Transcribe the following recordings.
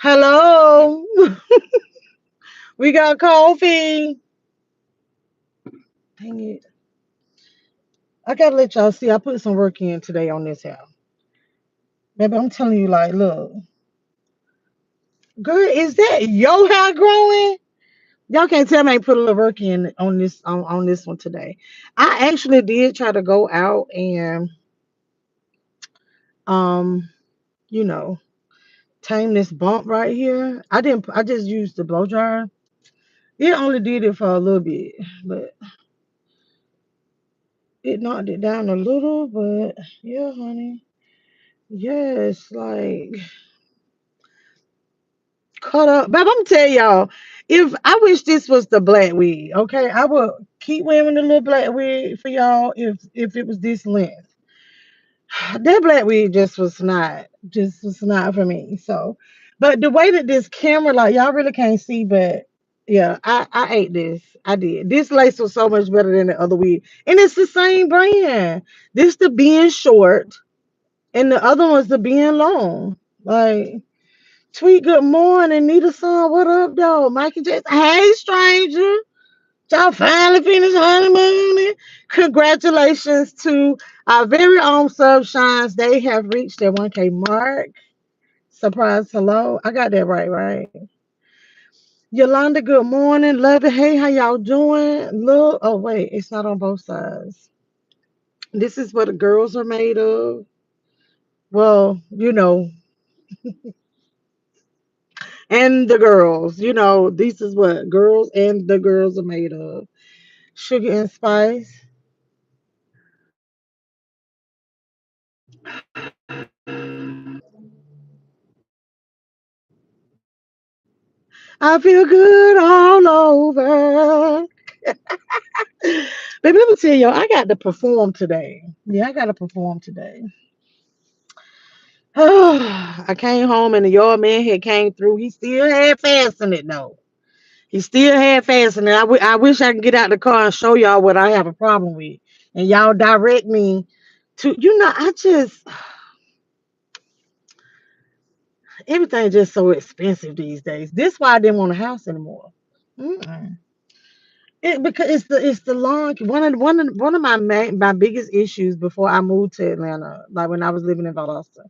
Hello. We got coffee. Dang it. I gotta let y'all see. I put some work in today on this house. Baby, I'm telling you, like, look. Girl, is that your hair growing? Y'all can't tell me I ain't put a little work in on this one today. I actually did try to go out and um, you know, tame this bump right here. I just used the blow dryer. It only did it for a little bit, but it knocked it down a little, but yeah, honey. Yes, like cut up. But I'm tell y'all, if I wish this was the black wig, okay, I would keep wearing the little black wig for y'all if it was this length. That black wig just was not for me. So, but the way that this camera, like y'all really can't see, but yeah, I ate this. I did. This lace was so much better than the other wig, and it's the same brand. This the being short, and the other one's the being long. Like. Tweet, good morning. Nita son, what up, though? Mikey Jackson, hey, stranger. Y'all finally finished honeymooning. Congratulations to our very own Subshines. They have reached their 1K mark. Surprise, hello. I got that right? Yolanda, good morning. Love it. Hey, how y'all doing? Look, oh, wait, it's not on both sides. This is what the girls are made of. Well, and the girls, this is what girls and the girls are made of. Sugar and spice. I feel good all over. Baby, let me tell you, I got to perform today. Yeah, I got to perform today. I came home and the yard man had came through. He still had fastened it though. He still had fastened it. I wish I could get out the car and show y'all what I have a problem with, and y'all direct me to. I just everything just so expensive these days. This why I didn't want a house anymore. Mm-mm. Because it's the lawn. One of my biggest issues before I moved to Atlanta, like when I was living in Valdosta,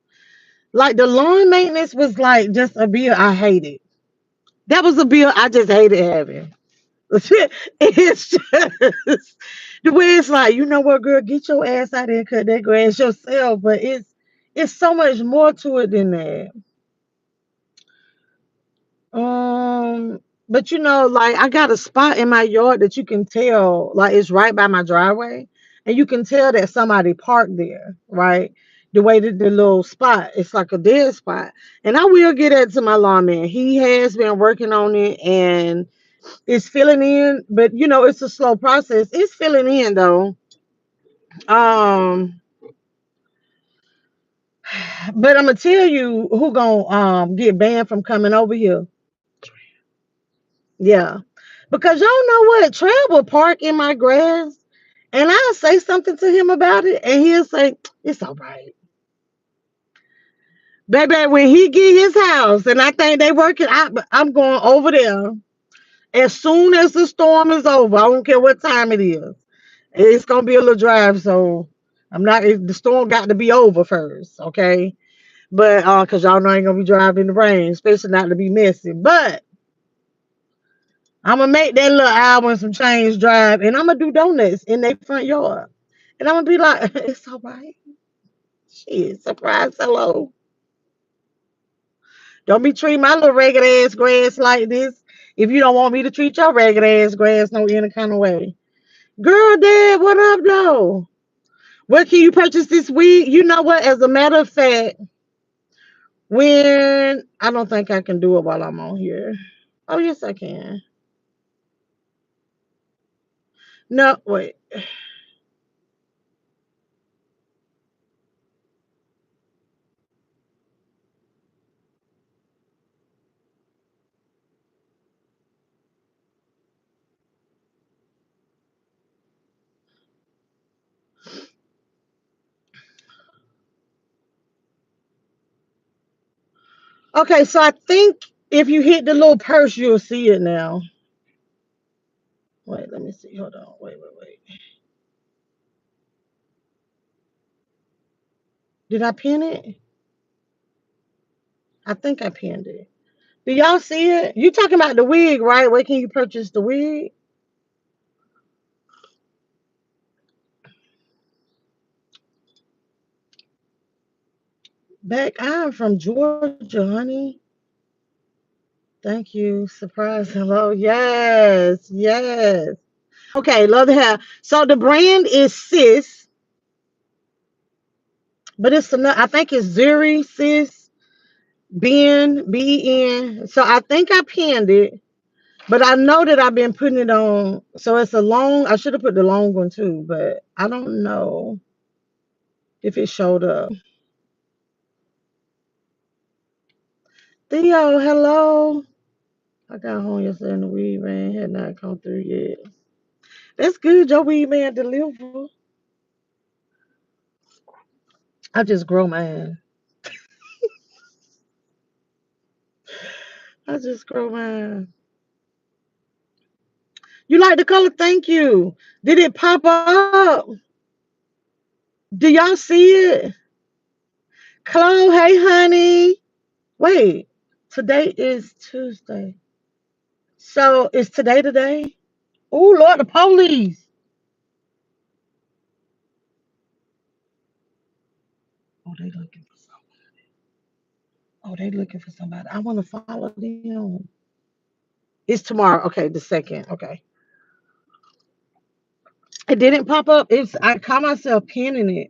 like the lawn maintenance was like just a bill I hated. That was a bill I just hated having. It's just the way it's like, you know what, girl, get your ass out there and cut that grass yourself. But it's so much more to it than that. But like I got a spot in my yard that you can tell, like it's right by my driveway, and you can tell that somebody parked there, right? The way that the little spot, it's like a dead spot. And I will get that to my lawman. He has been working on it and it's filling in, but it's a slow process. It's filling in though. Um, but I'm gonna tell you who gonna get banned from coming over here. Yeah. Because y'all know what? Trav will park in my grass and I'll say something to him about it and he'll say, it's all right. Baby, when he get his house and I think they working out, I'm going over there as soon as the storm is over. I don't care what time it is. It's gonna be a little drive, so the storm got to be over first, okay? But cause y'all know I ain't gonna be driving in the rain, especially not to be messy. But I'm gonna make that little hour and some change drive, and I'm gonna do donuts in their front yard, and I'm gonna be like, "It's all right." Shit, surprise, hello. Don't be treating my little ragged ass grass like this. If you don't want me to treat your ragged ass grass no any kind of way, girl, Dad, what up, though? What can you purchase this week? You know what? As a matter of fact, when I don't think I can do it while I'm on here. Oh yes, I can. No, wait. Okay, so I think if you hit the little purse, you'll see it now. Wait, let me see. Hold on. Wait. Did I pin it? I think I pinned it. Do y'all see it? You talking about the wig, right? Where can you purchase the wig? Back, I'm from Georgia, honey. Thank you. Surprise. Hello. Yes. Yes. Okay. Love the hair. So the brand is Sis, but it's another, I think it's Zuri Sis Ben. So I think I pinned it, but I know that I've been putting it on. So it's a long, I should have put the long one too, but I don't know if it showed up. Theo, hello. I got home yesterday and the weed man had not come through yet. That's good. Your weed man deliver. I just grow mine. I just grow mine. You like the color? Thank you. Did it pop up? Do y'all see it? Chloe, hey honey. Wait, today is Tuesday. So is today today? Oh Lord, the police. Oh, they looking for somebody. Oh, they looking for somebody. I want to follow them. It's tomorrow. Okay, the second. Okay. It didn't pop up. It's I caught myself pinning it.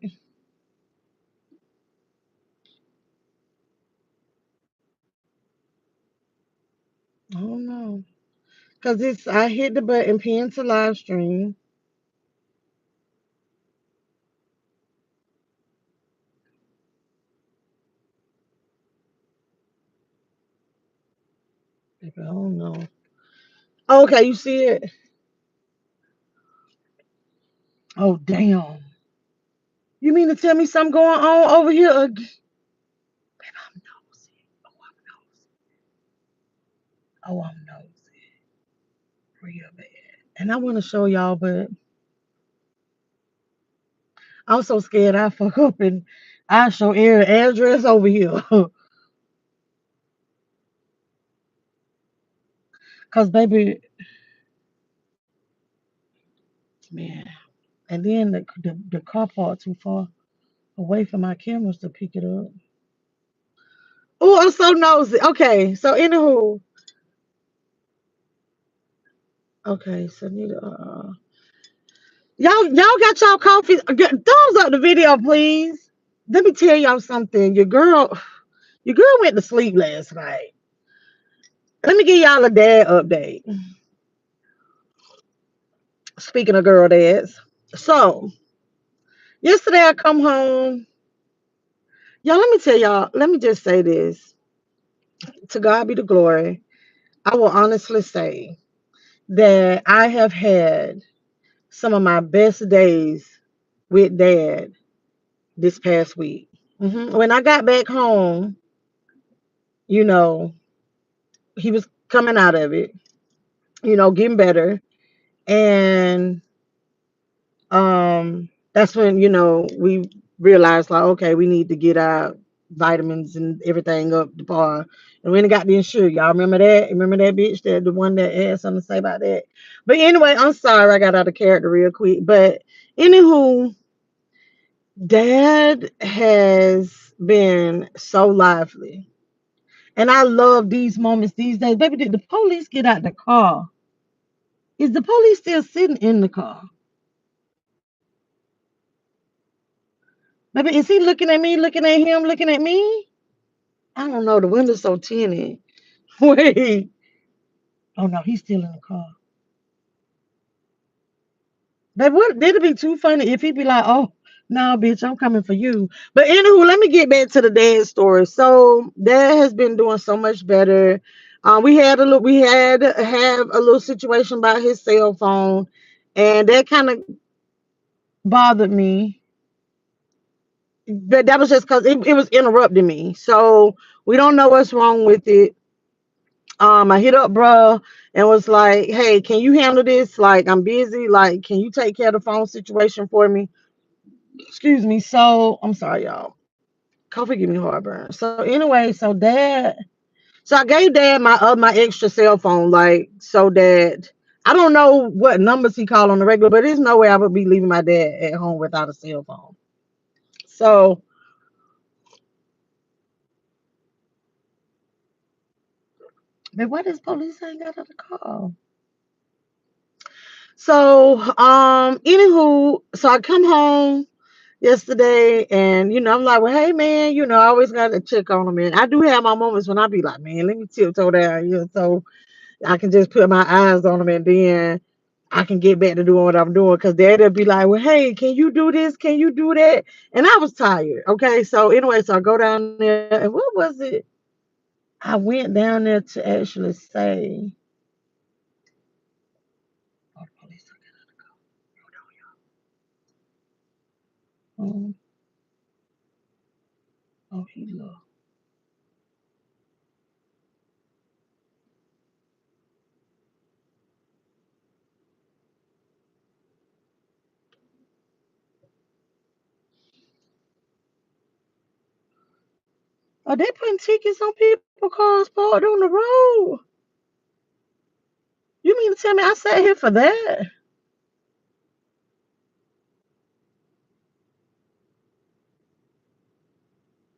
I don't know. Cause it's I hit the button pin to live stream. I don't know. Oh, okay, you see it? Oh damn. You mean to tell me something going on over here again? Babe, I'm nosy. Oh, I'm nosy. Oh, I'm nosy. Real bad. And I want to show y'all, but I'm so scared I fuck up and I show every address over here. Cause baby, man. And then the car parked too far away from my cameras to pick it up. Oh, I'm so nosy. Okay, so anywho, okay, so need y'all got y'all coffee. Thumbs up the video, please. Let me tell y'all something. Your girl went to sleep last night. Let me give y'all a dad update. Speaking of girl dads, so yesterday I come home. Y'all, let me tell y'all. Let me just say this. To God be the glory. I will honestly say that I have had some of my best days with dad this past week. When I got back home, you know, he was coming out of it, getting better. And that's when, we realized like, okay, we need to get our vitamins and everything up to par. And we ain't got the insurance. Y'all remember that? Remember that bitch, that the one that had something to say about that? But anyway, I'm sorry I got out of character real quick. But anywho, dad has been so lively. And I love these moments these days. Baby, did the police get out the car? Is the police still sitting in the car? Baby, is he looking at me, looking at him, looking at me? I don't know. The window's so tinted. Wait. Oh no, he's still in the car. Baby, what did it be too funny if he be like, oh, no, bitch, I'm coming for you. But anywho, let me get back to the dad story. So dad has been doing so much better. We had to have a little situation about his cell phone, and that kind of bothered me. But that was just because it was interrupting me. So We don't know what's wrong with it. I hit up bruh and was like, hey, can you handle this? Like, I'm busy. Like, can you take care of the phone situation for me? Excuse me. So I'm sorry, y'all. Coffee give me heartburn. So anyway, so I gave dad my extra cell phone, like so that I don't know what numbers he called on the regular, but there's no way I would be leaving my dad at home without a cell phone. So, but what is police ain't got the call? So, anywho, so I come home yesterday, and I'm like, well, hey man, I always got to check on him, man. I do have my moments when I be like, man, let me tiptoe down here so I can just put my eyes on him, and then I can get back to doing what I'm doing. Cause dad'll be like, well, hey, can you do this? Can you do that? And I was tired. Okay. So anyway, so I go down there, and what was it? I went down there to actually say, oh, police, um, oh, he look. Are they putting tickets on people cars parked on the road? You mean to tell me I sat here for that?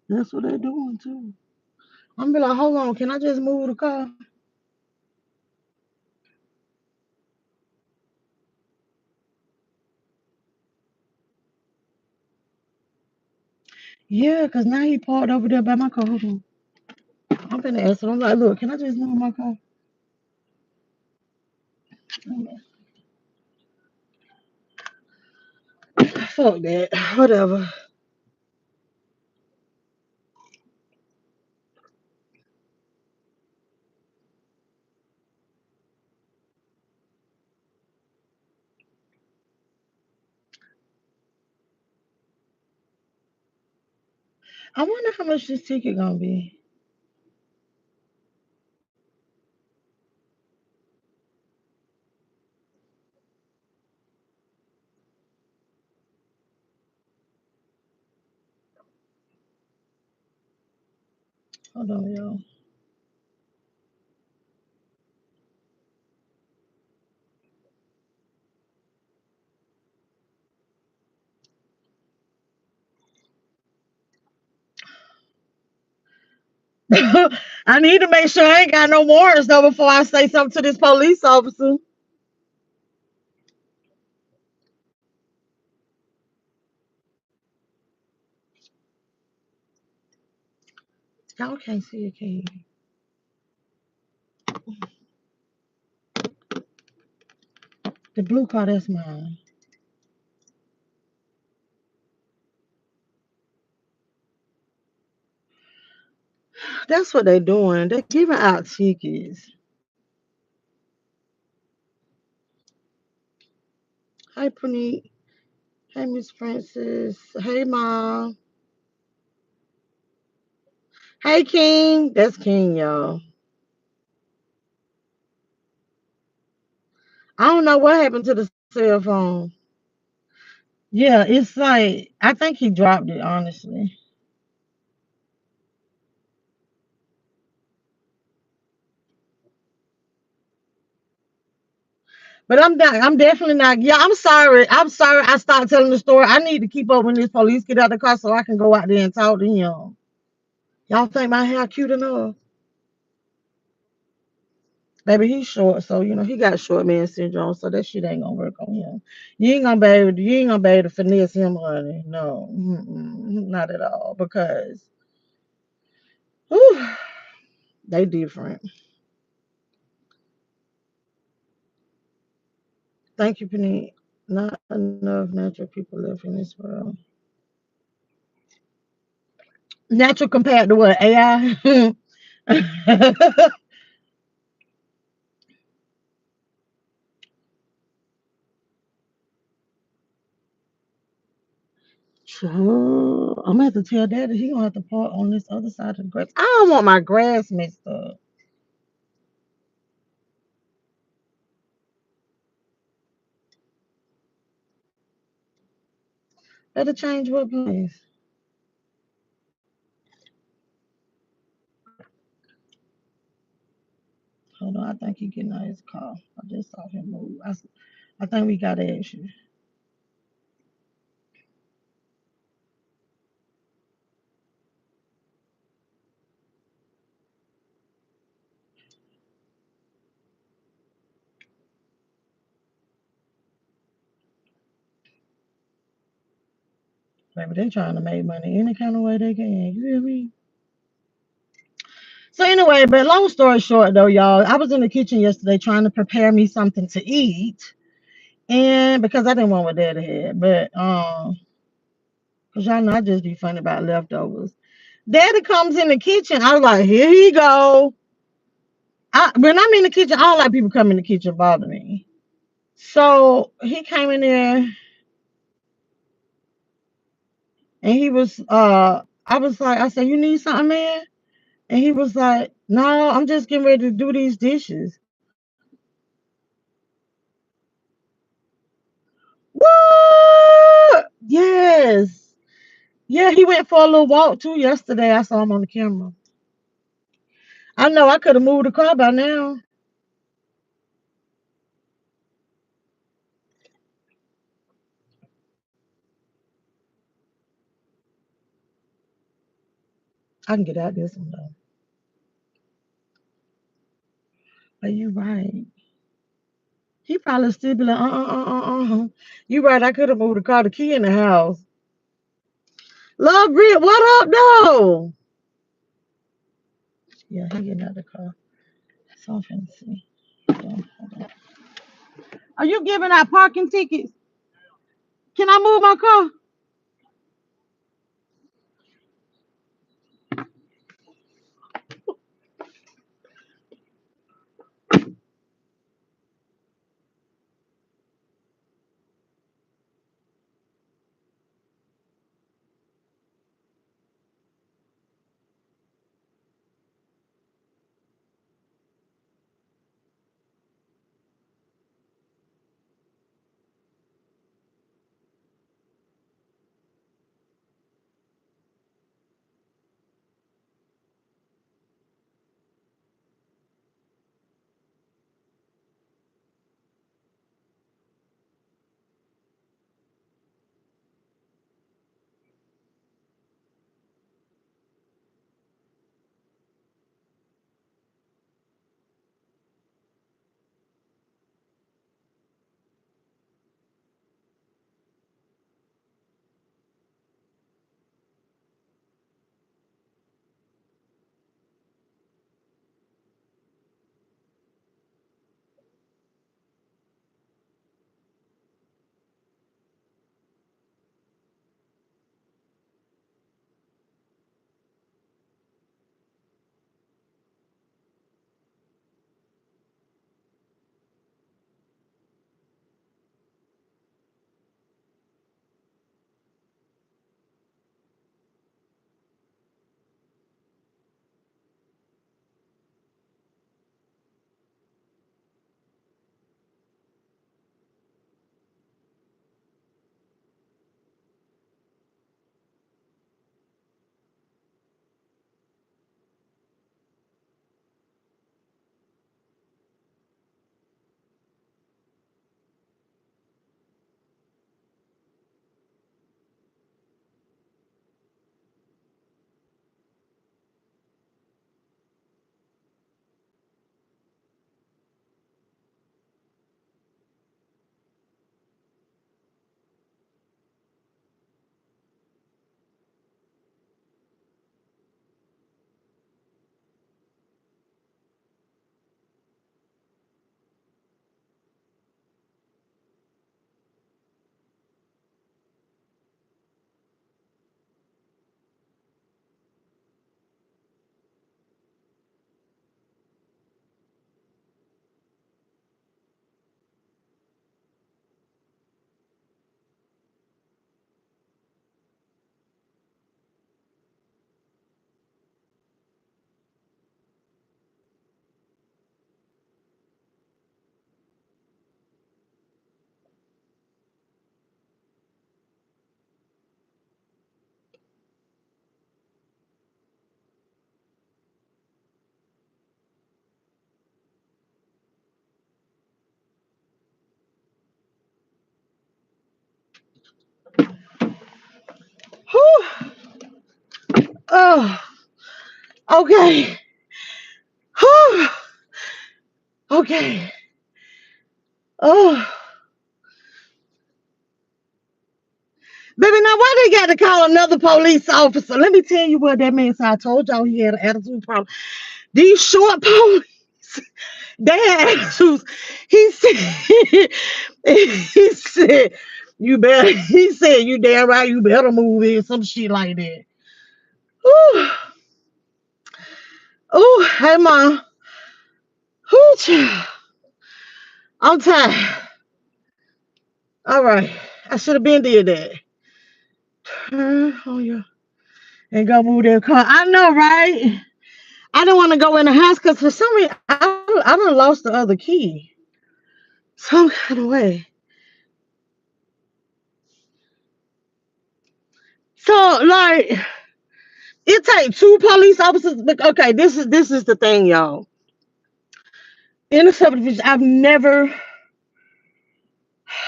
That's what they're doing too. I'm be like, hold on, can I just move the car? Yeah, cause now he parked over there by my car. Hold on. I'm gonna ask him. I'm like, look, can I just move my car? Fuck that. Whatever. I wonder how much this ticket gonna be. Hold on, y'all. I need to make sure I ain't got no warrants though before I say something to this police officer. Y'all can't see it, can you? The blue car, that's mine. That's what they doing. They're giving out tickets. Hey, Praneet. Hey, Miss Princess. Hey, Mom. Hey, King. That's King, y'all. I don't know what happened to the cell phone. Yeah, it's like I think he dropped it, honestly. But I'm not. I'm definitely not. Yeah, I'm sorry. I'm sorry. I started telling the story. I need to keep up when this police get out the car so I can go out there and talk to him. Y'all think my hair cute enough? Baby, he's short, so he got short man syndrome, so that shit ain't gonna work on him. You ain't gonna be able to finesse him, honey. No, not at all. Because whew, they different. Thank you, Penny. Not enough natural people live in this world. Natural compared to what? AI? I'm gonna have to tell Daddy he gonna have to park on this other side of the grass. I don't want my grass mixed up. Better change what place. Hold on, I think he getting out his car. I just saw him move. I think we got action. Maybe they trying to make money any kind of way they can. You hear me? So anyway, but long story short though, y'all, I was in the kitchen yesterday trying to prepare me something to eat. And because I didn't want what Daddy had, but because y'all know I just be funny about leftovers. Daddy comes in the kitchen. I was like, here he go. When I'm in the kitchen, I don't like people come in the kitchen bother me. So he came in there and he was I was like, I said, you need something, man? And he was like, no, I'm just getting ready to do these dishes. What? Yes. Yeah, he went for a little walk too yesterday. I saw him on the camera. I know I could have moved the car by now. I can get out this one though. But you right. He probably still be like, You right, I could have moved the car, the key in the house. Love Brit, what up though? Yeah, he getting out the car. So I'm finna see. Hold on. Are you giving out parking tickets? Can I move my car? Oh, okay. Whew. Okay. Oh, baby, now why they got to call another police officer? Let me tell you what that man said. I told y'all he had an attitude problem. These short police, they had attitudes. He said, he said, you better, he said, you damn right, you better move in, some shit like that. Ooh, ooh, hey, mom. Ooh, child. I'm tired. All right. I should have been did that. Turn on your and go move that car. I know, right? I don't want to go in the house because for some reason I done lost the other key. Some kind of way. So like it takes two police officers. Okay, this is the thing, y'all. In the subdivision, I've never.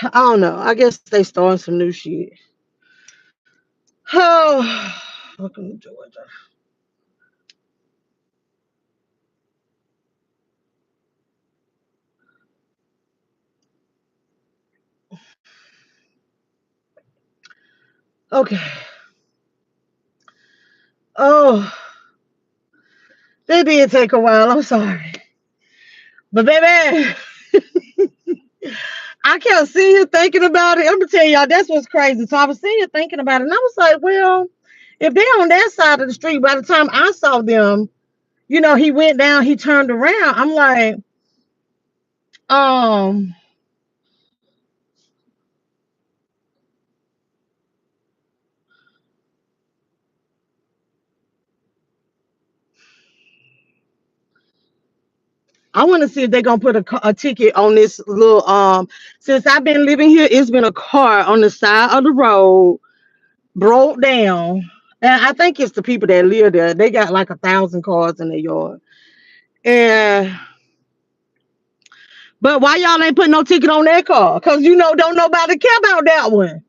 I don't know. I guess they starting some new shit. Oh, welcome to Georgia. Okay. Oh, they did take a while. I'm sorry, but baby. I kept sitting here thinking about it. I'm gonna tell y'all that's what's crazy. So I was sitting here thinking about it, and I was like, well, if they're on that side of the street, by the time I saw them, he went down, he turned around. I'm like, um, I want to see if they're gonna put a ticket on this little since I've been living here, it's been a car on the side of the road broke down. And I think it's the people that live there. They got like 1,000 cars in their yard. And but why y'all ain't putting no ticket on that car? Cause don't nobody care about that one.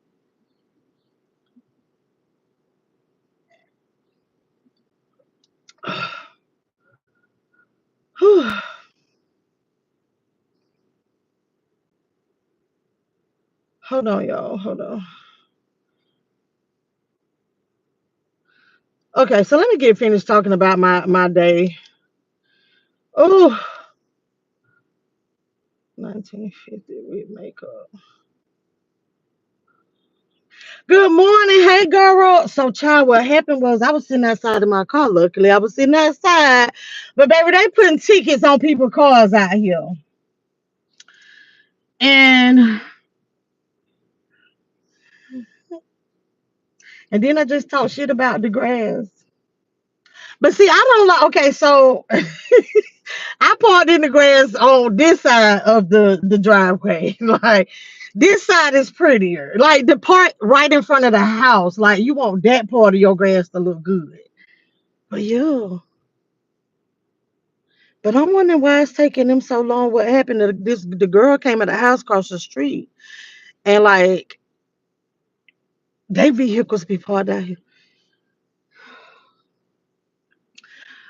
Hold on, y'all. Hold on. Okay, so let me get finished talking about my day. Oh, 1950 with makeup. Good morning. Hey, girl. So, child, what happened was I was sitting outside of my car. Luckily, I was sitting outside. But, baby, they putting tickets on people's cars out here. And then I just talked shit about the grass. But see, I don't like. Okay, so I parked in the grass on this side of the driveway. Like this side is prettier. Like the part right in front of the house. Like you want that part of your grass to look good. But yeah. But I'm wondering why it's taking them so long. What happened to this? The girl came at the house across the street, and like they vehicles be parked out here.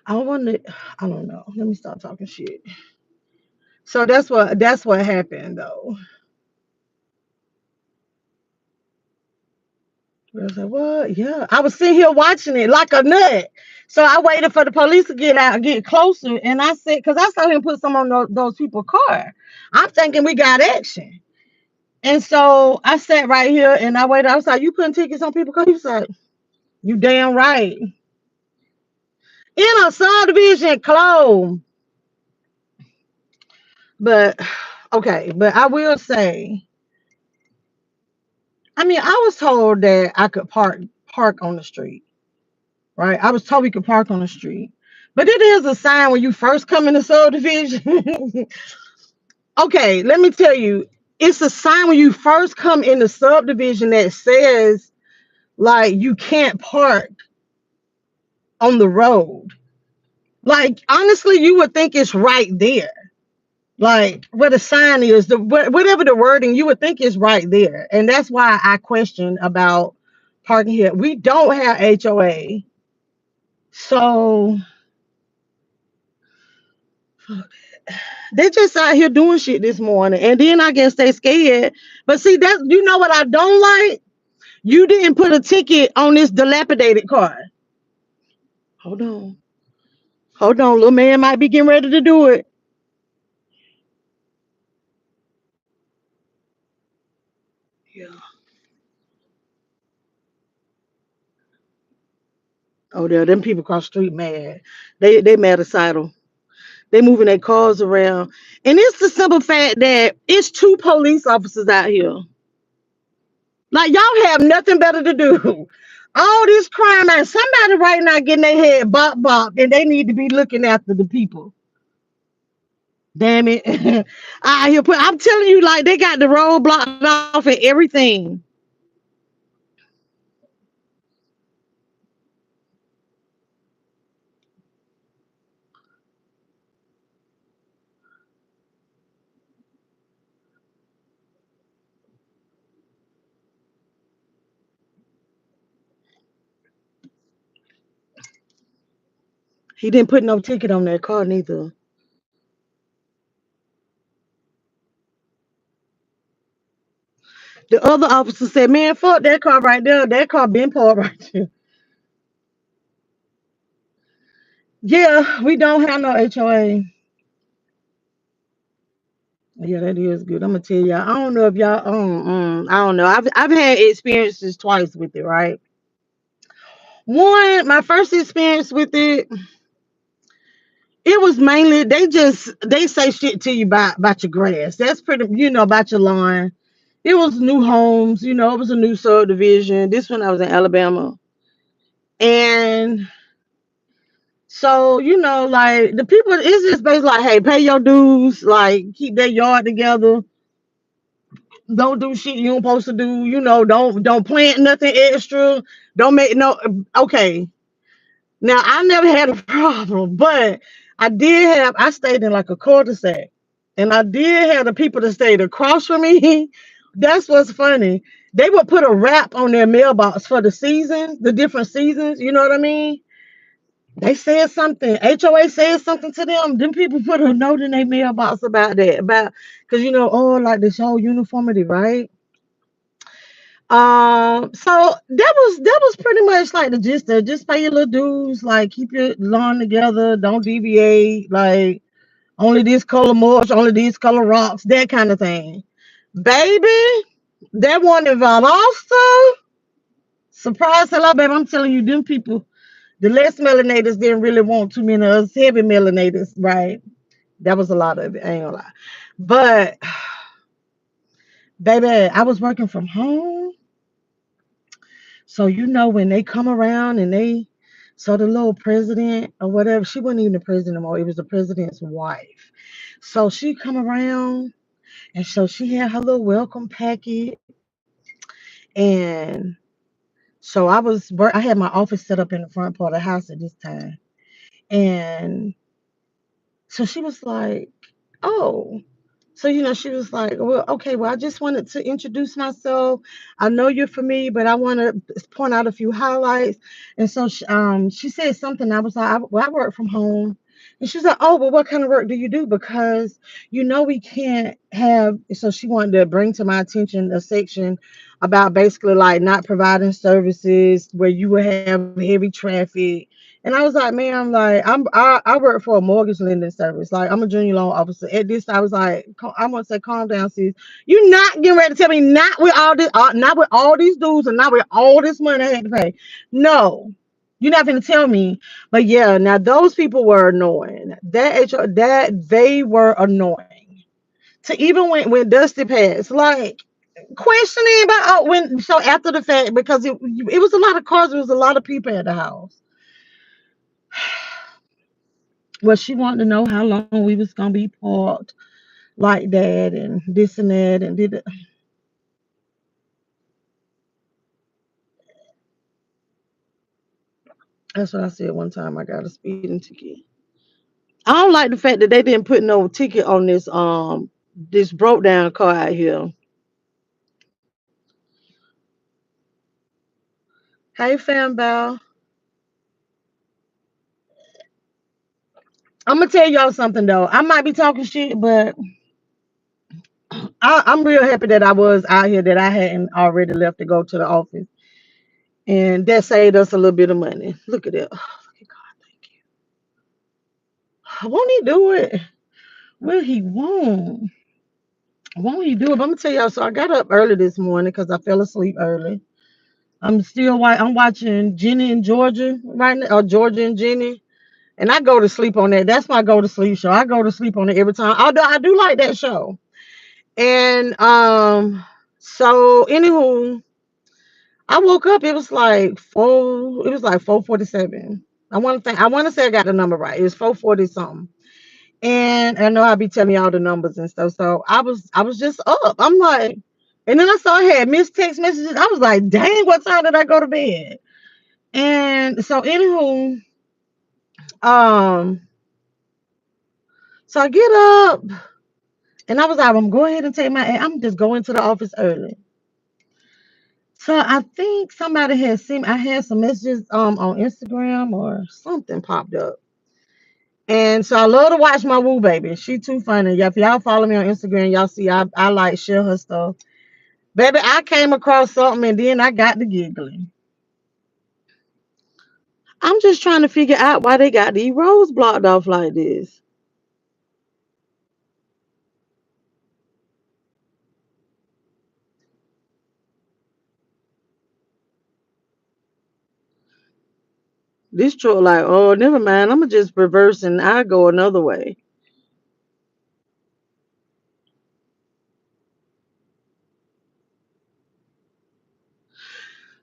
I wonder. I don't know. Let me stop talking shit. So that's what happened though. I was like, what? Yeah. I was sitting here watching it like a nut. So I waited for the police to get out, get closer. And I said, because I saw him put some on those people's car. I'm thinking we got action. And so I sat right here and I waited. I was like, you putting tickets on people's car? He was like, you damn right. In a subdivision closed. But okay, but I will say, I mean, I was told that I could park on the street. Right? I was told we could park on the street. But it is a sign when you first come in the subdivision. Okay, let me tell you, it's a sign when you first come in the subdivision that says like you can't park on the road. Like honestly, you would think it's right there. Like where the sign is, whatever the wording, you would think is right there. And that's why I question about parking here. We don't have HOA. So they just out here doing shit this morning. And then I guess they scared. But see that you know what I don't like? You didn't put a ticket on this dilapidated car. Hold on. Hold on. Little man might be getting ready to do it. Yeah. Oh, there, them people across the street mad. They mad asylum. They moving their cars around. And it's the simple fact that it's two police officers out here. Like y'all have nothing better to do. All this crime and somebody right now getting their head bop bop and they need to be looking after the people. Damn it. I'm telling you, like they got the road blocked off and everything. He didn't put no ticket on that car neither. The other officer said, man, fuck that car right there. That car been parked right there. Yeah, we don't have no HOA. Yeah, that is good. I'm gonna tell y'all. I don't know if y'all. I don't know. I've had experiences twice with it. Right. One, my first experience with it, it was mainly they say shit to you about your grass. That's pretty, about your lawn. It was new homes. It was a new subdivision. This one I was in Alabama, and so like the people, it's just basically like, hey, pay your dues, like keep that yard together. Don't do shit you don't supposed to do. Don't plant nothing extra. Don't make no. Okay. Now I never had a problem, but I stayed in like a cul-de-sac, and I did have the people that stayed across from me. That's what's funny. They would put a wrap on their mailbox for the seasons, the different seasons. You know what I mean? They said something. HOA said something to them. Them people put a note in their mailbox about that, about because like this whole uniformity, right? So that was pretty much like the gist of it. Just pay your little dues, like keep your lawn together, don't deviate, like only this color mulch, only these color rocks, that kind of thing. Baby, that one in Valdosta, surprise, hello, baby. I'm telling you, them people, the less melanators didn't really want too many of us heavy melanators, right? That was a lot of it, I ain't gonna lie. But baby, I was working from home. So when they come around and so the little president or whatever, she wasn't even the president anymore. It was the president's wife. So she come around and so she had her little welcome packet, and so I had my office set up in the front part of the house at this time, and so she was like, "Oh." So, she was like, well, okay, well, I just wanted to introduce myself. I know you're familiar, but I want to point out a few highlights. And so she said something. I was like, well, I work from home. And she's like, oh, well, what kind of work do you do? Because, we can't have. So she wanted to bring to my attention a section about basically like not providing services where you would have heavy traffic. And I was like, ma'am, like I work for a mortgage lending service. Like I'm a junior loan officer. At this, I was like, I'm gonna say, calm down, sis. You're not getting ready to tell me not with all these dues, and not with all this money I had to pay. No, you're not gonna tell me. But yeah, now those people were annoying. That they were annoying. To even when Dusty passed, like questioning about when so after the fact because it was a lot of cars, there was a lot of people at the house. Well, she wanted to know how long we was gonna be parked like that and this and that and did it. That's what I said one time. I got a speeding ticket. I don't like the fact that they didn't put no ticket on this broke down car out here. Hey, fam bell. I'm gonna tell y'all something though. I might be talking shit, but I'm real happy that I was out here, that I hadn't already left to go to the office, and that saved us a little bit of money. Look at that. Oh, look at God, thank you. Won't he do it? Will he? Won't he do it? But I'm gonna tell y'all. So I got up early this morning because I fell asleep early. I'm watching Jenny and Georgia right now, or Georgia and Jenny. And I go to sleep on that. That's my go to sleep show. I go to sleep on it every time. Although I do like that show. And so anywho, I woke up, it was like 4:47. I want to say I got the number right. It was 4:40 something. And I know I'll be telling y'all the numbers and stuff. So I was just up. I'm like, and then I saw I had missed text messages. I was like, dang, what time did I go to bed? And so anywho, um, so I get up. And I was like, I'm going ahead and take I'm just going to the office early. So I think somebody had seen, I had some messages on Instagram or something popped up. And so I love to watch my woo baby. She too funny. Yeah, if y'all follow me on Instagram, y'all see I like share her stuff. Baby, I came across something and then I got to giggling. I'm just trying to figure out why they got these roads blocked off like this. This truck like, oh, never mind. I'm gonna just reverse and I go another way.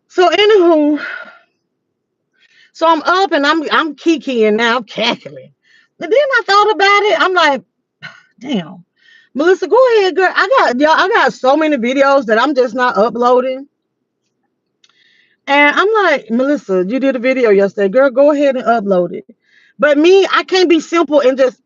So anywho, so I'm up and I'm kikiing now, I'm cackling. And then I thought about it. I'm like, damn, Melissa, go ahead, girl. I got so many videos that I'm just not uploading. And I'm like, Melissa, you did a video yesterday. Girl, go ahead and upload it. But me, I can't be simple and just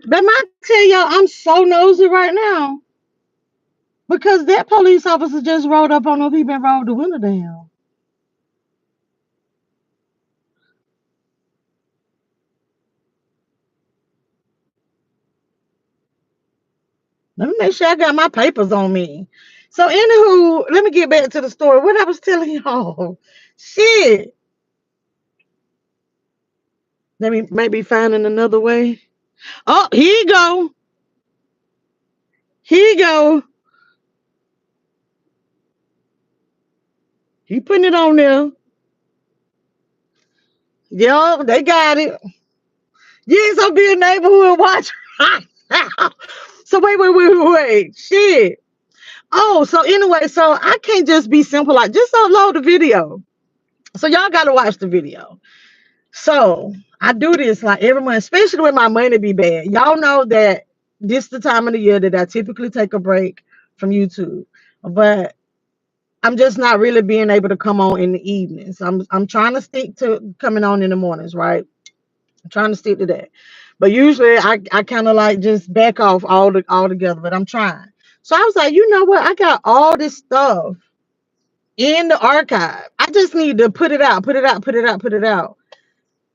but I tell y'all, I'm so nosy right now. Because that police officer just rolled up on him, he been rolled the window down. Let me make sure I got my papers on me. So, anywho, let me get back to the story. What I was telling y'all. Shit. Let me maybe finding another way. Oh, here you go. Here you go. He putting it on there. Yo, they got it. Yes, I'll be a neighborhood watch. So wait. Shit. Oh, so anyway, so I can't just be simple like just upload the video. So y'all gotta watch the video. So I do this like every month, especially when my money be bad. Y'all know that this the time of the year that I typically take a break from YouTube. But I'm just not really being able to come on in the evenings. I'm trying to stick to coming on in the mornings, right? I'm trying to stick to that. But usually I kind of like just back off all together, but I'm trying. So I was like, you know what? I got all this stuff in the archive. I just need to put it out, put it out.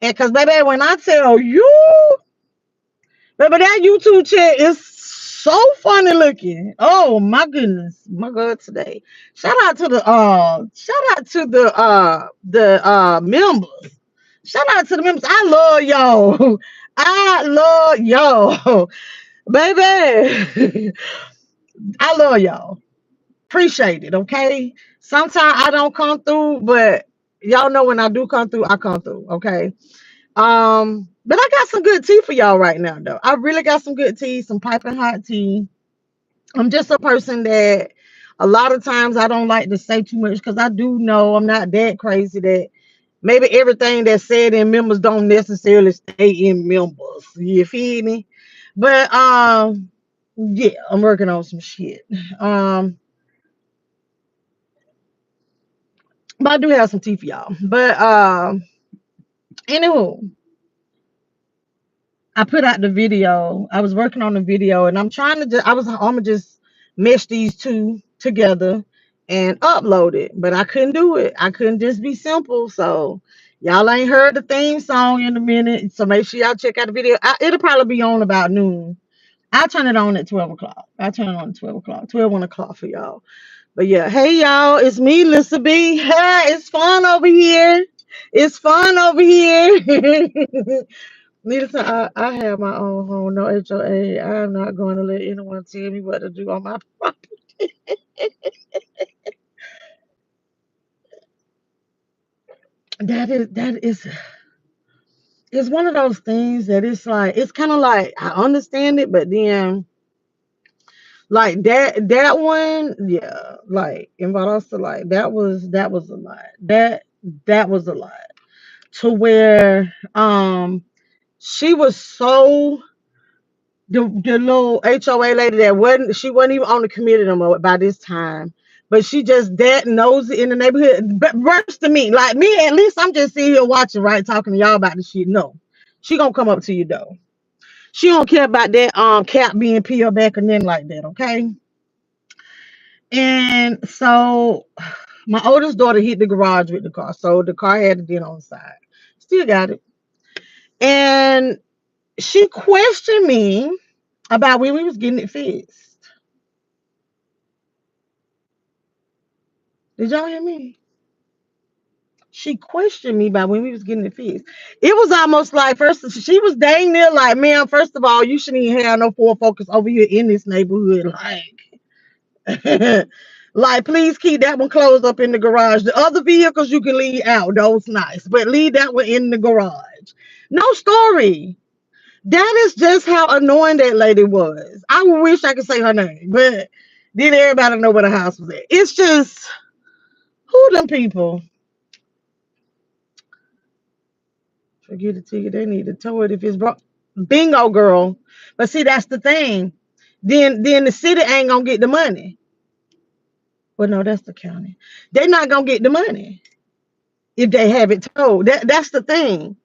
And cause baby, when I tell you, baby, that YouTube chat is so funny looking. Oh my goodness, my God, today. Shout out to the members. Shout out to the members. I love y'all. I love y'all. Baby. I love y'all. Appreciate it, okay? Sometimes I don't come through, but y'all know when I do come through, I come through, okay? But I got some good tea for y'all right now, though. I really got some good tea, some piping hot tea. I'm just a person that a lot of times I don't like to say too much because I do know I'm not that crazy that maybe everything that's said in members don't necessarily stay in members. You feel me? But yeah, I'm working on some shit. Um, but I do have some tea for y'all. But anywho, I put out the video. I was working on the video, and I'm trying to. I'm gonna just mesh these two together and upload it, but I couldn't do it. I couldn't just be simple. So y'all ain't heard the theme song in a minute. So make sure y'all check out the video. It'll probably be on about noon. I'll turn it on at 12 o'clock. I'll turn it on at 12 o'clock, 12, 1 o'clock for y'all. But yeah, hey y'all, it's me, LissaB. Hey, it's fun over here. It's fun over here. Needless to I have my own home, no HOA. I'm not going to let anyone tell me what to do on my property. That is it's one of those things that it's like it's kind of like I understand it, but then like that one, yeah, like in Valdosta, like that was a lot. That was a lot. To where she was so the little HOA lady that wasn't even on the committee no more by this time. But she just that nosy in the neighborhood. But worse to me, like me, at least I'm just sitting here watching, right, talking to y'all about the shit. No, she gonna come up to you though. She don't care about that cap being peeled back and then like that, okay? And so my oldest daughter hit the garage with the car, so the car had a dent on the side. Still got it. And she questioned me about when we was getting it fixed. Did y'all hear me? She questioned me about when we was getting it fixed. It was almost like first she was dang near like, man, first of all, you shouldn't even have no Ford Focus over here in this neighborhood. Like, like please keep that one closed up in the garage. The other vehicles you can leave out, those nice, but leave that one in the garage. No story. That is just how annoying that lady was. I wish I could say her name, but then everybody know where the house was at. It's just who them people. Forget the ticket. They need to tow it if it's broke. Bingo, girl. But see, that's the thing. Then the city ain't gonna get the money. Well, no, that's the county. They're not gonna get the money if they have it towed. That's the thing.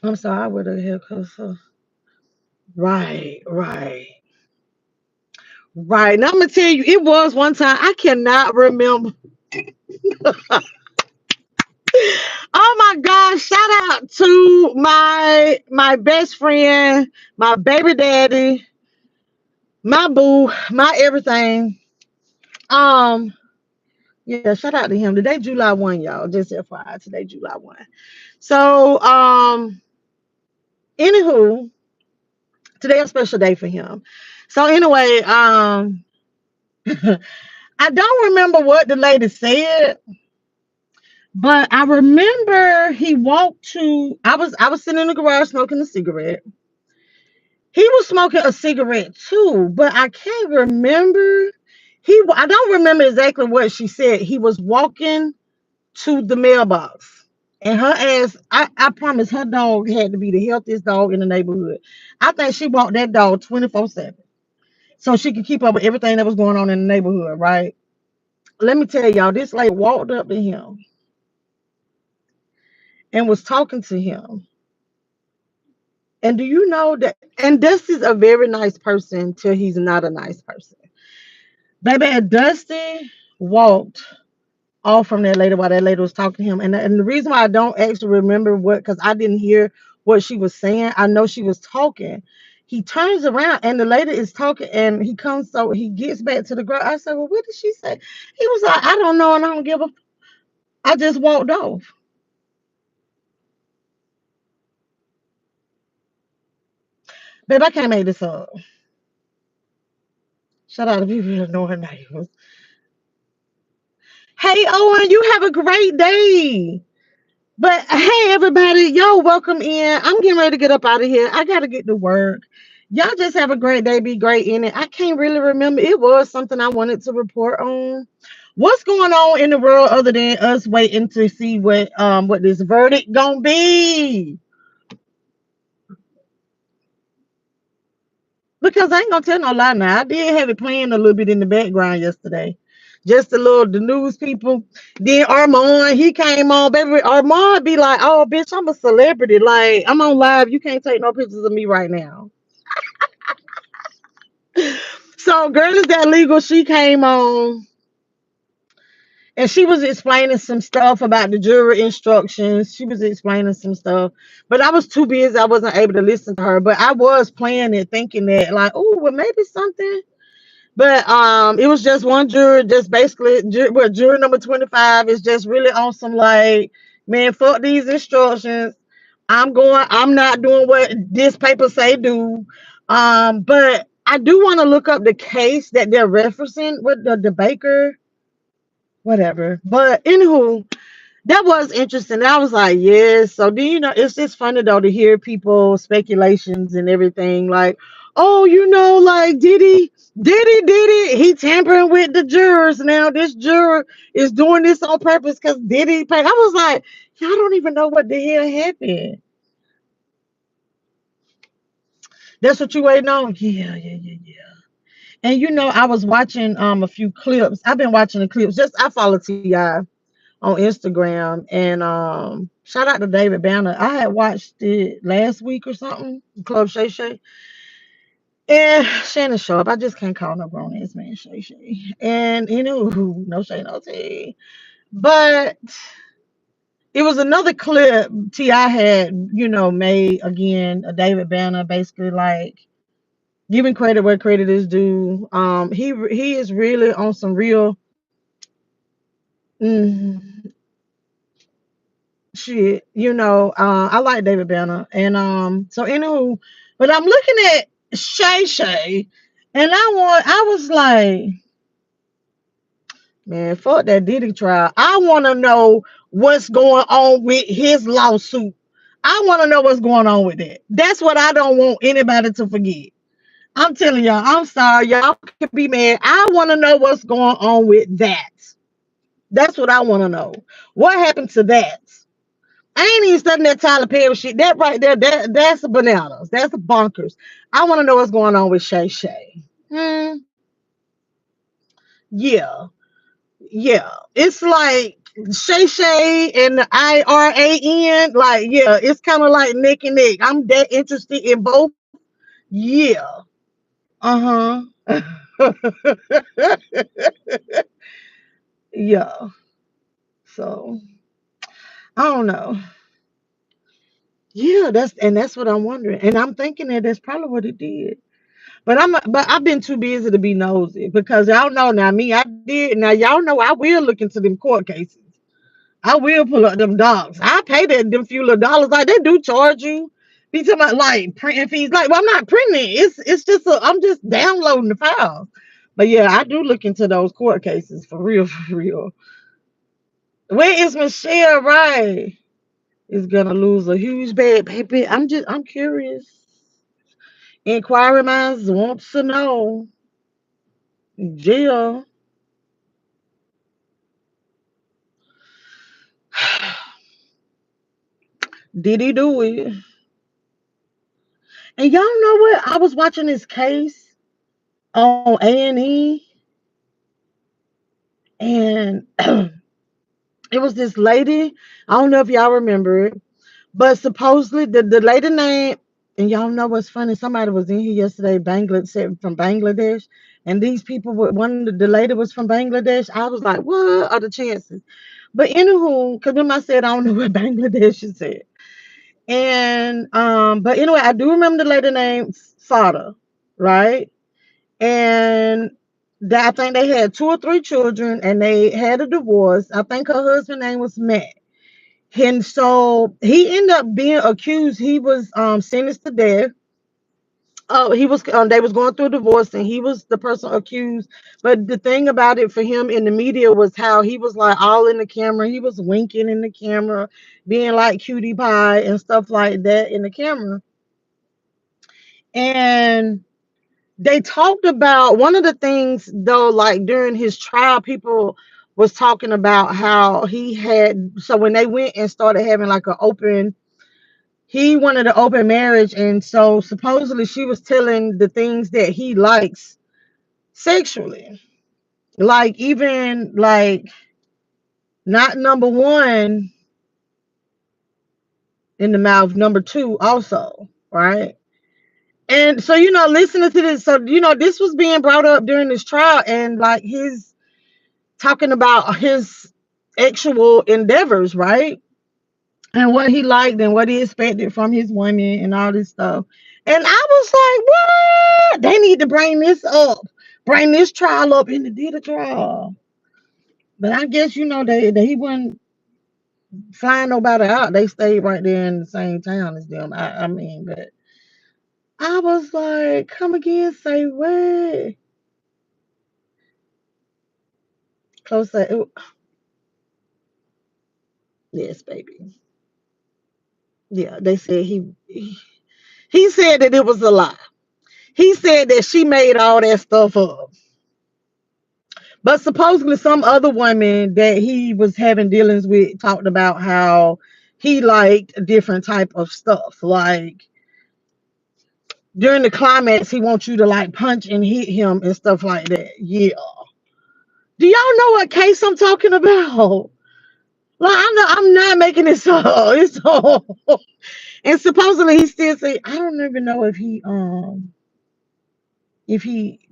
I'm sorry, I would have held closer. Right, right, right. Now I'm gonna tell you, it was one time I cannot remember. Oh my gosh! Shout out to my best friend, my baby daddy, my boo, my everything. Um, yeah, shout out to him. Today, July 1, y'all. Just FYI, today, July 1. So, anywho, today a special day for him. So anyway, I don't remember what the lady said, but I remember he walked to I was sitting in the garage smoking a cigarette. He was smoking a cigarette too, but I can't remember. I don't remember exactly what she said. He was walking to the mailbox. And her ass, I promise her dog had to be the healthiest dog in the neighborhood. I think she walked that dog 24/7. So she could keep up with everything that was going on in the neighborhood, right? Let me tell y'all, this lady walked up to him and was talking to him. And do you know that? And Dusty is a very nice person till he's not a nice person. Baby, Dusty walked off from that lady while that lady was talking to him. And the reason why I don't actually remember what, because I didn't hear what she was saying. I know she was talking. He turns around and the lady is talking and he comes, so he gets back to the girl. I said, well, what did she say? He was like, I don't know and I don't give a. I just walked off. Babe, I can't make this up. Shout out to people who know her name. Hey, Owen, you have a great day. But hey, everybody, y'all welcome in. I'm getting ready to get up out of here. I got to get to work. Y'all just have a great day. Be great in it. I can't really remember. It was something I wanted to report on. What's going on in the world other than us waiting to see what this verdict gonna be? Because I ain't gonna tell no lie now. I did have it playing a little bit in the background yesterday. Just a little the news people. Then Armand, he came on, baby. Armand be like, oh bitch, I'm a celebrity. Like, I'm on live. You can't take no pictures of me right now. So girl is that legal? She came on and she was explaining some stuff about the jury instructions. She was explaining some stuff, but I was too busy. I wasn't able to listen to her. But I was playing it, thinking that like, oh, well, maybe something. But it was just one juror, just basically, juror number 25 is just really on some like, man, fuck these instructions. I'm not doing what this paper say do. But I do want to look up the case that they're referencing with the Baker, whatever. But anywho, that was interesting. I was like, yes. So do you know it's just funny though to hear people speculations and everything like, oh, like Diddy, he tampering with the jurors. Now this juror is doing this on purpose because Diddy paid. I was like, y'all don't even know what the hell happened. That's what you waiting on? Yeah, yeah, yeah, yeah. And I was watching a few clips. I've been watching the clips. Just I follow Ti on Instagram. And shout out to David Banner. I had watched it last week or something, Club Shay Shay. And Shannon Sharp. I just can't call no grown ass man Shay Shay. And no Shay, no tea. But it was another clip T.I. had, made again, a David Banner, basically like giving credit where credit is due. He is really on some real mm, shit, I like David Banner. And so anywho, but I'm looking at Shay Shay and I was like, man, fuck that Diddy trial. I wanna know what's going on with his lawsuit. I wanna know what's going on with that. That's what I don't want anybody to forget. I'm telling y'all, I'm sorry, y'all can be mad. I wanna know what's going on with that. That's what I wanna know. What happened to that? I ain't even studying that Tyler Perry shit. That right there, that's bananas. That's bonkers. I want to know what's going on with Shay Shay. Hmm. Yeah, yeah. It's like Shay Shay and the IRAN. Like, yeah, it's kind of like neck and neck. I'm that interested in both. Yeah. Uh huh. Yeah. So I don't know. Yeah, that's what I'm wondering, and I'm thinking that that's probably what it did. But I've been too busy to be nosy because y'all know now me, I did. Now y'all know I will look into them court cases. I will pull up them docs. I pay them few little dollars. Like they do charge you. Be talking about like printing fees. Like, well, I'm not printing it. It's just I'm just downloading the files. But yeah, I do look into those court cases for real, for real. Where is Michelle Right? Is gonna lose a huge bad baby. I'm curious. Inquiry minds wants to know. Jill. Did he do it? And y'all know what? I was watching this case on A&E, and it was this lady. I don't know if y'all remember it, but supposedly the lady name. And y'all know what's funny? Somebody was in here yesterday, Bangladesh from Bangladesh, and these people were one. The lady was from Bangladesh. I was like, what are the chances? But anywho, because when I said I don't know what Bangladesh is at. And but anyway, I do remember the lady named Sada, right? And I think they had two or three children, and they had a divorce. I think her husband's name was Matt, and so he ended up being accused. He was sentenced to death. Oh, he was. They was going through a divorce, and he was the person accused. But the thing about it for him in the media was how he was like all in the camera. He was winking in the camera, being like cutie pie and stuff like that in the camera. And they talked about one of the things though, like during his trial, people was talking about how he had, so when they went and started having like an open, he wanted an open marriage, and so supposedly she was telling the things that he likes sexually, like even like not number one in the mouth, number two also, right? And so, listening to this, so, this was being brought up during this trial, and like his talking about his actual endeavors, right? And what he liked and what he expected from his women and all this stuff. And I was like, what? They need to bring this up, bring this trial up in the Diddy trial. But I guess, he wasn't flying nobody out. They stayed right there in the same town as them. I mean, but I was like, come again, say what? Closer. Yes, baby. Yeah, they said he said that it was a lie. He said that she made all that stuff up. But supposedly some other woman that he was having dealings with talked about how he liked a different type of stuff. Like during the climax, he wants you to like punch and hit him and stuff like that. Yeah. Do y'all know what case I'm talking about? Like I'm not making this up. It's all. And supposedly he still say, I don't even know if he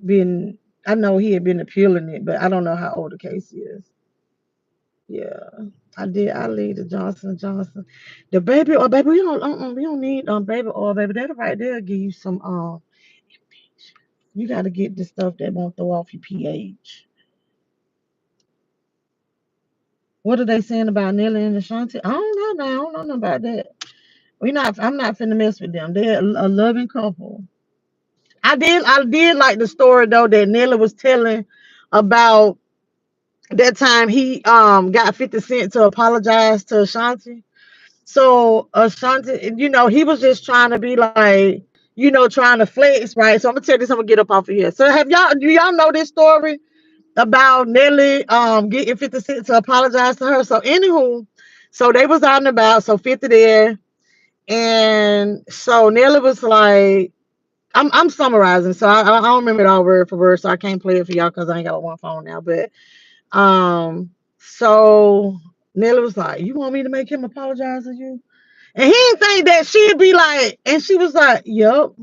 been, I know he had been appealing it, but I don't know how old the case is. Yeah, I leave the Johnson Johnson, the baby oil, baby. We don't need baby oil, baby. That right there give you some You got to get the stuff that won't throw off your pH. What are they saying about Nelly and Ashanti? I don't know. Now. I don't know nothing about that. We not. I'm not finna mess with them. They're a loving couple. I did like the story though that Nelly was telling about that time he got 50 Cent to apologize to Ashanti. So Ashanti, he was just trying to be like, trying to flex, right? So I'm gonna tell this, I'm gonna get up off of here. So do y'all know this story about Nelly getting 50 Cent to apologize to her? So anywho, so they was out and about, so 50 there, and so Nelly was like, I'm summarizing, so I don't remember it all word for word, so I can't play it for y'all because I ain't got one phone now. But so Nelly was like, "You want me to make him apologize to you?" And he didn't think that she'd be like, and she was like, "Yup."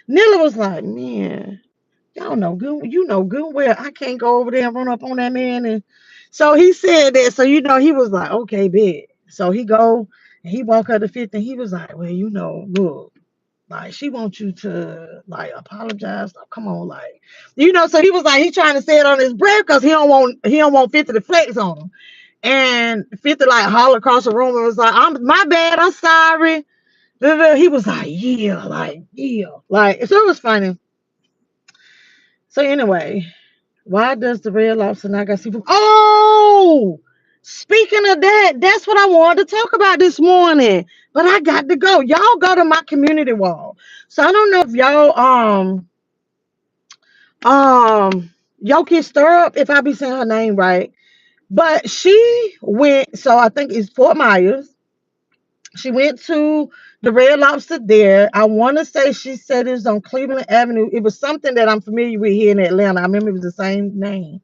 Nelly was like, "Man, y'all know good, well, I can't go over there and run up on that man." And so he said that, so he was like, "Okay, bet." So he go and he walk up to 50, and he was like, "Well, look. Like she wants you to like apologize. Like, come on, like So he was like he trying to say it on his breath because he don't want 50 to flex on him. And 50 like hollered across the room and was like, "I'm my bad. I'm sorry." He was like, "Yeah, like." So it was funny. So anyway, why does the Red Lobster not got seafood? Oh, speaking of that, that's what I wanted to talk about this morning. But I got to go. Y'all go to my community wall. So I don't know if y'all can stir up if I be saying her name right. But she went, so I think it's Fort Myers. She went to the Red Lobster there. I want to say she said it was on Cleveland Avenue. It was something that I'm familiar with here in Atlanta. I remember it was the same name.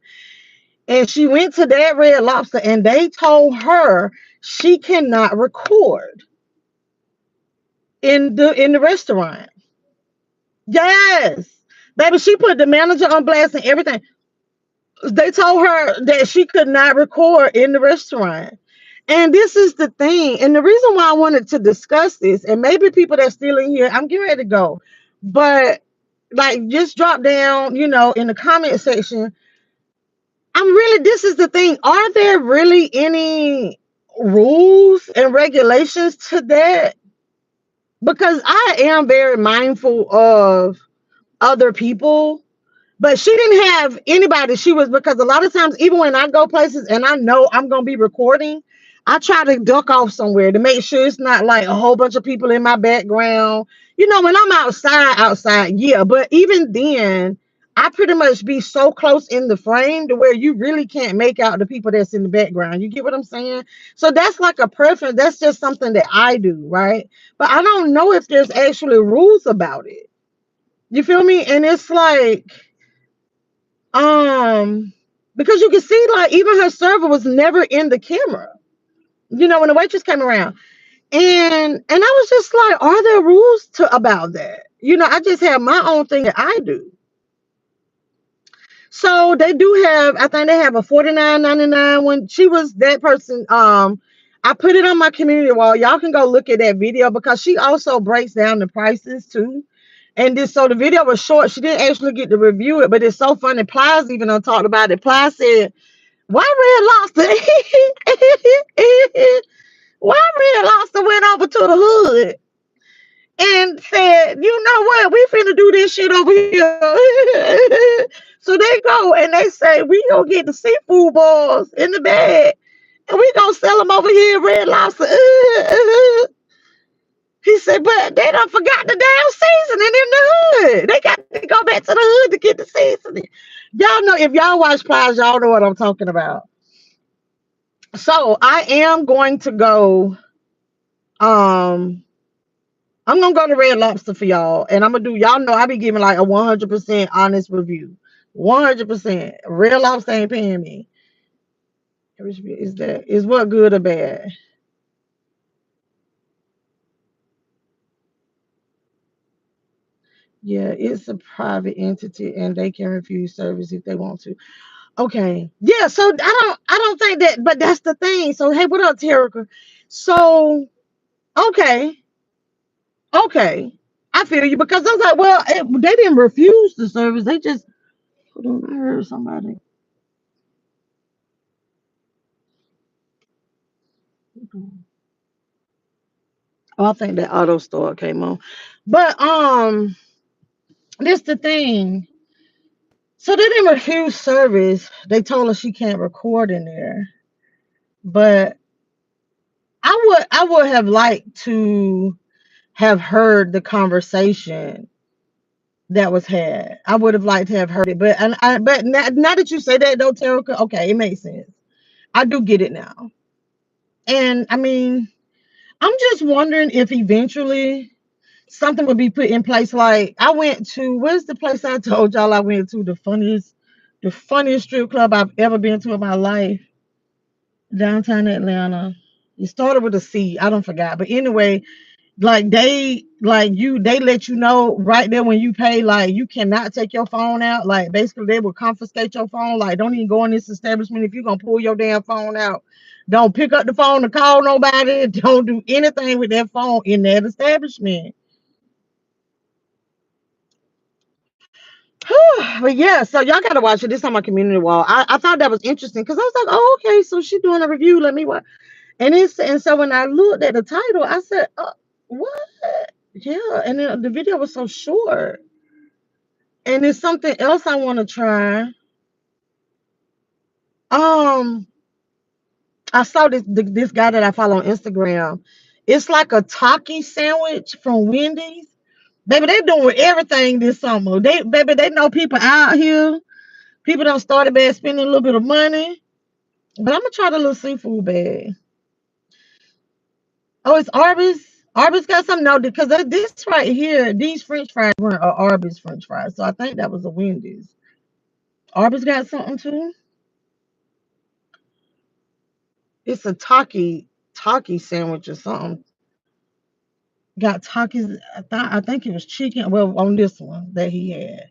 And she went to that Red Lobster and they told her she cannot record in the restaurant. Yes. Baby, she put the manager on blast and everything. They told her that she could not record in the restaurant. And this is the thing. And the reason why I wanted to discuss this, and maybe people that's still in here, I'm getting ready to go. But like just drop down, in the comment section. This is the thing. Are there really any rules and regulations to that? Because I am very mindful of other people, but she didn't have anybody. She was, because a lot of times, even when I go places and I know I'm going to be recording, I try to duck off somewhere to make sure it's not like a whole bunch of people in my background. You know, when I'm outside, yeah. But even then, I pretty much be so close in the frame to where you really can't make out the people that's in the background. You get what I'm saying? So that's like a preference. That's just something that I do, right? But I don't know if there's actually rules about it. You feel me? And it's like, um, because you can see like even her server was never in the camera. You know, when the waitress came around. And I was just like, are there rules to about that? You know, I just have my own thing that I do. So they do have, I think they have a 49.99 when she was that person. I put it on my community wall. Y'all can go look at that video because she also breaks down the prices too. And this, so the video was short. She didn't actually get to review it, but it's so funny. Plies even talked about it. Plies said, why Red Lobster? Why Red Lobster went over to the hood and said, you know what, we finna do this shit over here. So they go and they say, we gonna get the seafood balls in the bag and we gonna sell them over here at Red Lobster. He said, but they done forgot the damn seasoning in the hood. They got to go back to the hood to get the seasoning. Y'all know, if y'all watch Plies, y'all know what I'm talking about. So I am going to go, I'm gonna go to Red Lobster for y'all, and I'm gonna do. Y'all know I be giving like a 100% honest review. 100%. Red Lobster ain't paying me. Is what good or bad? Yeah, it's a private entity, and they can refuse service if they want to. Okay. Yeah. So I don't think that, but that's the thing. So hey, what up, Terica? So okay, okay, I feel you because I was like, well, they didn't refuse the service. They just hold on. I heard somebody. Oh, I think that auto store came on. But this the thing. So they didn't refuse service. They told her she can't record in there. But I would have liked to have heard the conversation that was had. I would have liked to have heard it. But now that you say that though, Terica, okay, it makes sense. I do get it now. And I mean, I'm just wondering if eventually something would be put in place. Like I went to, where's the place I told y'all I went to? The funniest strip club I've ever been to in my life, downtown Atlanta. It started with a C. I don't forgot. But anyway, they let you know right there when you pay, like you cannot take your phone out. Like basically they will confiscate your phone. Like don't even go in this establishment if you're gonna pull your damn phone out. Don't pick up the phone to call nobody. Don't do anything with that phone in that establishment. But yeah, so y'all gotta watch it. This on my community wall. I thought that was interesting because I was like, oh, okay, so she's doing a review. Let me watch. And so when I looked at the title, I said, what? Yeah, and then the video was so short. And it's something else I want to try. Um, I saw this guy that I follow on Instagram. It's like a Taki sandwich from Wendy's. Baby, they doing everything this summer. They know people out here. People don't started bad spending a little bit of money. But I'm gonna try the little seafood bag. Oh, it's Arby's. Arby's got something. No, because this right here, these French fries weren't Arby's French fries, so I think that was a Wendy's. Arby's got something too. It's a Taki sandwich or something. Got Takis. I think it was chicken. Well, on this one that he had,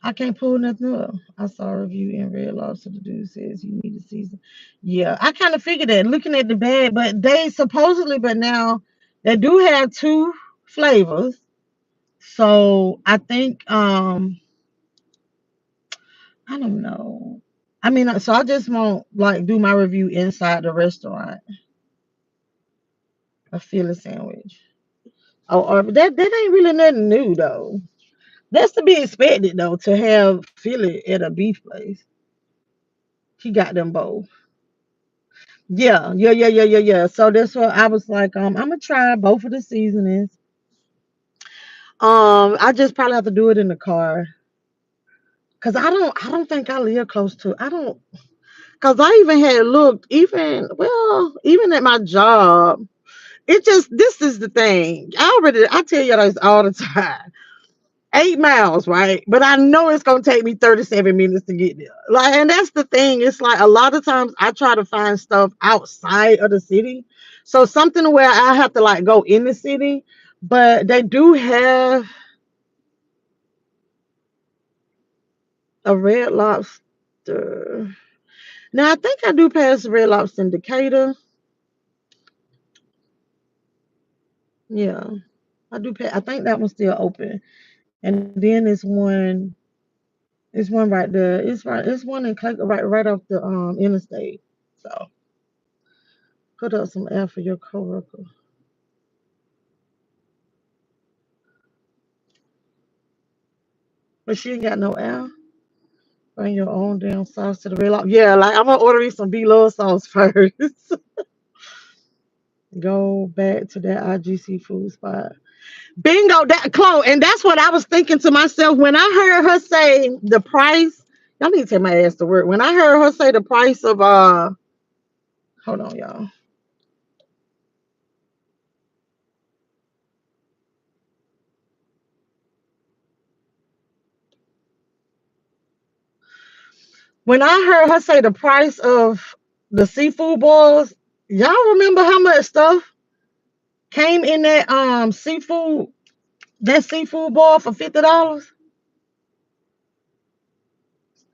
I can't pull nothing up. I saw a review in Red Lobster. The dude says you need a season. Yeah, I kind of figured that looking at the bag, but they supposedly, but now they do have two flavors. So I think I don't know. I mean, so I just won't like do my review inside the restaurant. A Philly sandwich. Oh, or that ain't really nothing new though. That's to be expected though to have Philly at a beef place. He got them both. Yeah. So that's what I was like. I'm gonna try both of the seasonings. I just probably have to do it in the car because I don't think I live close to. I don't because I even had looked even at my job. It just this is the thing. I tell you this all the time. 8 miles, right? But I know it's gonna take me 37 minutes to get there. Like, and that's the thing. It's like a lot of times I try to find stuff outside of the city. So something where I have to like go in the city, but they do have a red lobster. Now I think I do pass red lobster in Decatur. Yeah, I do pass. I think that one's still open. And then it's one right there. It's one in Clay, right off the interstate. So put up some air for your coworker. But she ain't got no air. Bring your own damn sauce to the red lobster. Yeah, like I'm gonna order me some B Love sauce first. Go back to that IGC food spot. Bingo, that Chloe, and that's what I was thinking to myself when I heard her say the price. Y'all need to take my ass to work. When I heard her say the price of hold on, y'all. When I heard her say the price of the seafood balls, y'all remember how much stuff came in that seafood ball for $50?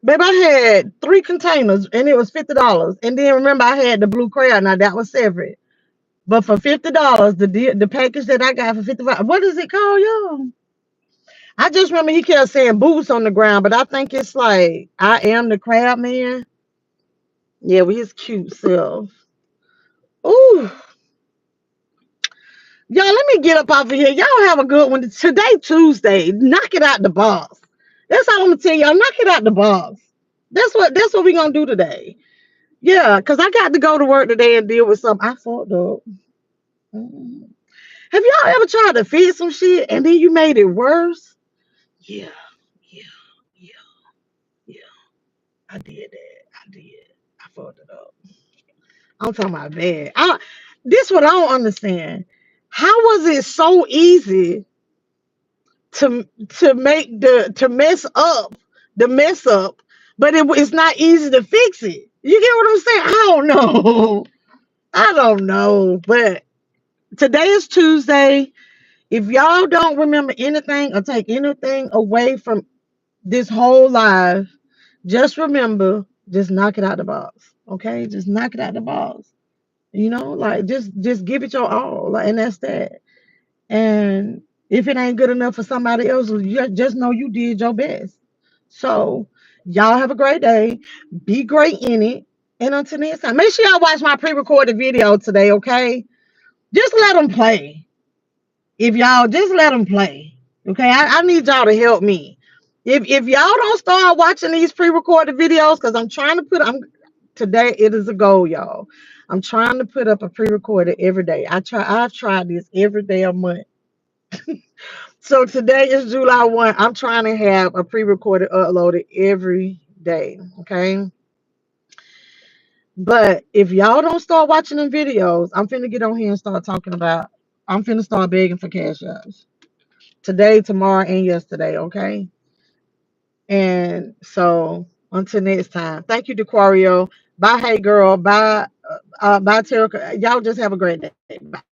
Babe, I had 3 containers and it was $50. And then remember I had the blue crab. Now that was separate. But for $50, the package that I got for 55, what is it called, y'all? I just remember he kept saying boots on the ground, but I think it's like I am the crab man. Yeah, with his cute self. Ooh. Y'all, let me get up off of here. Y'all have a good one. Today, Tuesday. Knock it out the box. That's all I'm gonna tell y'all. Knock it out the box. That's what we gonna do today. Yeah, because I got to go to work today and deal with something. I fucked up. Mhm. Have y'all ever tried to fix some shit and then you made it worse? Yeah, yeah, yeah, yeah. I did that. I did. I fucked it up. I'm talking about bad. This what I don't understand. How was it so easy to make to mess up, but it's not easy to fix it? You get what I'm saying? I don't know. I don't know. But today is Tuesday. If y'all don't remember anything or take anything away from this whole live, just remember, just knock it out the box. Okay? Just knock it out the box. Like just give it your all. Like, and that's that. And if it ain't good enough for somebody else, you just know you did your best. So y'all have a great day. Be great in it. And until next time, make sure y'all watch my pre-recorded video today, okay? Just let them play. If y'all just let them play, okay? I need y'all to help me. If y'all don't start watching these pre-recorded videos, because I'm today it is a goal, y'all. I'm trying to put up a pre-recorded every day. I've tried this every day a month. So today is July 1. I'm trying to have a pre-recorded uploaded every day. Okay. But if y'all don't start watching them videos, I'm finna get on here and start talking about I'm finna start begging for cash apps. Today, tomorrow, and yesterday, okay? And so until next time. Thank you, DeQuario. Bye, hey girl. Bye, bye, Terica. Y'all just have a great day. Bye.